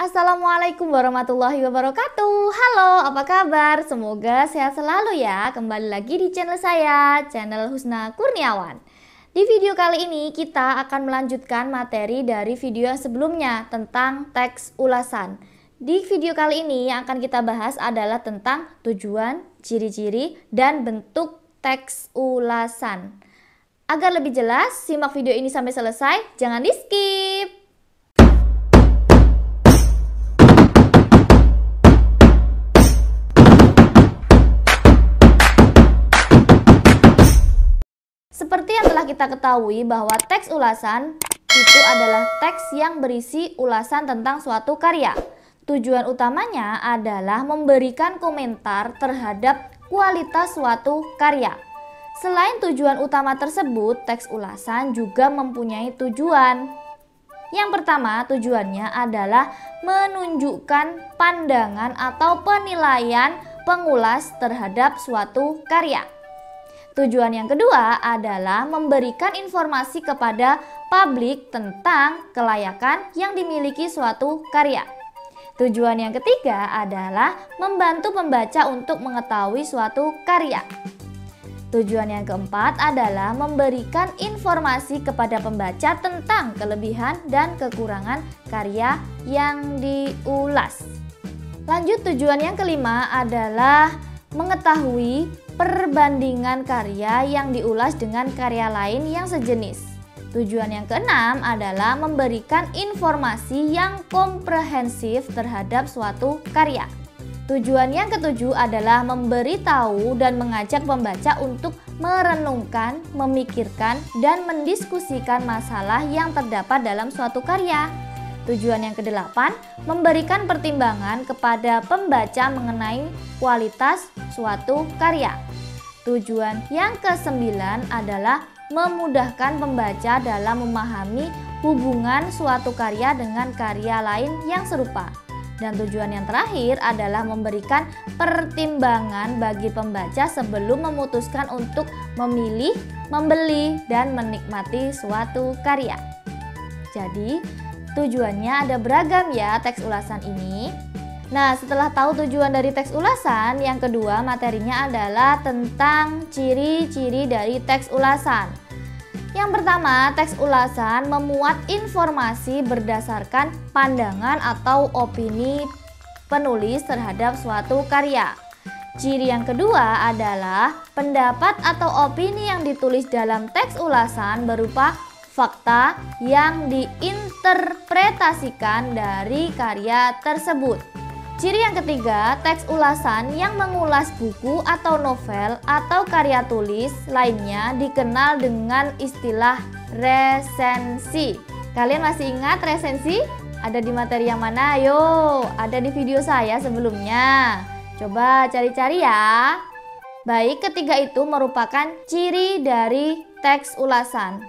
Assalamualaikum warahmatullahi wabarakatuh. Halo, apa kabar? Semoga sehat selalu ya. Kembali lagi di channel saya, channel Husna Kurniawan. Di video kali ini kita akan melanjutkan materi dari video yang sebelumnya tentang teks ulasan. Di video kali ini yang akan kita bahas adalah tentang tujuan, ciri-ciri, dan bentuk teks ulasan. Agar lebih jelas, simak video ini sampai selesai, jangan di-skip. Seperti yang telah kita ketahui bahwa teks ulasan itu adalah teks yang berisi ulasan tentang suatu karya. Tujuan utamanya adalah memberikan komentar terhadap kualitas suatu karya. Selain tujuan utama tersebut, teks ulasan juga mempunyai tujuan. Yang pertama, tujuannya adalah menunjukkan pandangan atau penilaian pengulas terhadap suatu karya. Tujuan yang kedua adalah memberikan informasi kepada publik tentang kelayakan yang dimiliki suatu karya. Tujuan yang ketiga adalah membantu pembaca untuk mengetahui suatu karya. Tujuan yang keempat adalah memberikan informasi kepada pembaca tentang kelebihan dan kekurangan karya yang diulas. Lanjut, tujuan yang kelima adalah mengetahui perbandingan karya yang diulas dengan karya lain yang sejenis. Tujuan yang keenam adalah memberikan informasi yang komprehensif terhadap suatu karya. Tujuan yang ketujuh adalah memberitahu dan mengajak pembaca untuk merenungkan, memikirkan, dan mendiskusikan masalah yang terdapat dalam suatu karya. Tujuan yang kedelapan, memberikan pertimbangan kepada pembaca mengenai kualitas suatu karya. Tujuan yang kesembilan adalah memudahkan pembaca dalam memahami hubungan suatu karya dengan karya lain yang serupa. Dan tujuan yang terakhir adalah memberikan pertimbangan bagi pembaca sebelum memutuskan untuk memilih, membeli, dan menikmati suatu karya. Jadi, tujuannya ada beragam ya teks ulasan ini. Nah, setelah tahu tujuan dari teks ulasan, yang kedua materinya adalah tentang ciri-ciri dari teks ulasan. Yang pertama, teks ulasan memuat informasi berdasarkan pandangan atau opini penulis terhadap suatu karya. Ciri yang kedua adalah pendapat atau opini yang ditulis dalam teks ulasan berupa fakta yang diinterpretasikan dari karya tersebut. Ciri yang ketiga, teks ulasan yang mengulas buku atau novel atau karya tulis lainnya dikenal dengan istilah resensi. Kalian masih ingat resensi? Ada di materi yang mana? Ayo, ada di video saya sebelumnya. Coba cari-cari ya. Baik, ketiga itu merupakan ciri dari teks ulasan.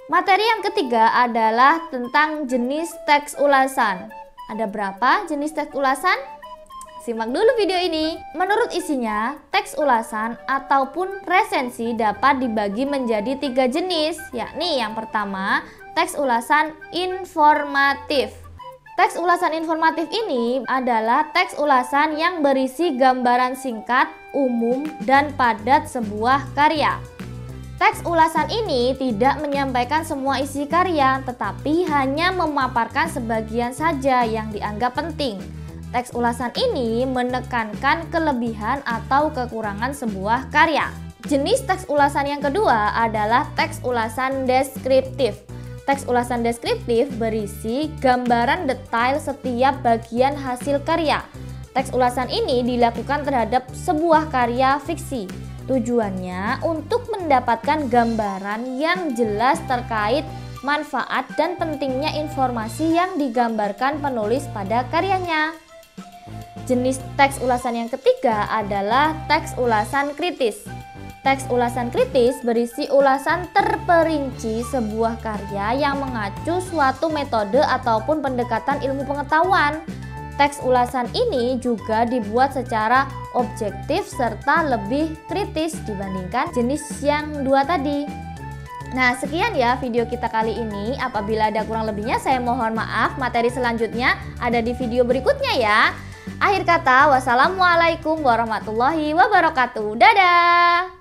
Materi yang ketiga adalah tentang jenis teks ulasan. Ada berapa jenis teks ulasan? Simak dulu video ini. Menurut isinya, teks ulasan ataupun resensi dapat dibagi menjadi 3 jenis, yakni yang pertama, teks ulasan informatif. Teks ulasan informatif ini adalah teks ulasan yang berisi gambaran singkat, umum, dan padat sebuah karya. Teks ulasan ini tidak menyampaikan semua isi karya, tetapi hanya memaparkan sebagian saja yang dianggap penting. Teks ulasan ini menekankan kelebihan atau kekurangan sebuah karya. Jenis teks ulasan yang kedua adalah teks ulasan deskriptif. Teks ulasan deskriptif berisi gambaran detail setiap bagian hasil karya. Teks ulasan ini dilakukan terhadap sebuah karya fiksi. Tujuannya untuk mendapatkan gambaran yang jelas terkait manfaat dan pentingnya informasi yang digambarkan penulis pada karyanya. Jenis teks ulasan yang ketiga adalah teks ulasan kritis. Teks ulasan kritis berisi ulasan terperinci sebuah karya yang mengacu suatu metode ataupun pendekatan ilmu pengetahuan. Teks ulasan ini juga dibuat secara objektif serta lebih kritis dibandingkan jenis yang dua tadi. Nah, sekian ya video kita kali ini. Apabila ada kurang lebihnya saya mohon maaf. Materi selanjutnya ada di video berikutnya ya. Akhir kata, wassalamualaikum warahmatullahi wabarakatuh. Dadah!